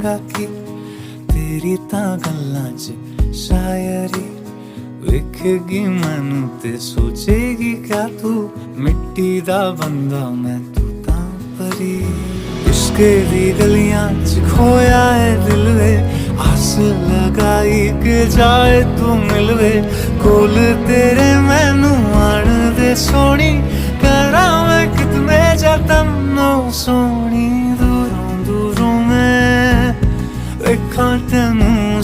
जागा की तेरी तां गल्लां च शायरी वेखेगी मैनू ते सोचेगी क्या तू मिट्टी दा बंदा मैं तू तां परी इश्के दी गलियां च खोया है दिल वे आस लगाई के जाए तू मिलवे कोल तेरे मैनू आन दे सोनी करा मैं कितने जतन सोनी दूरों दूरों मैं वेखां तैनू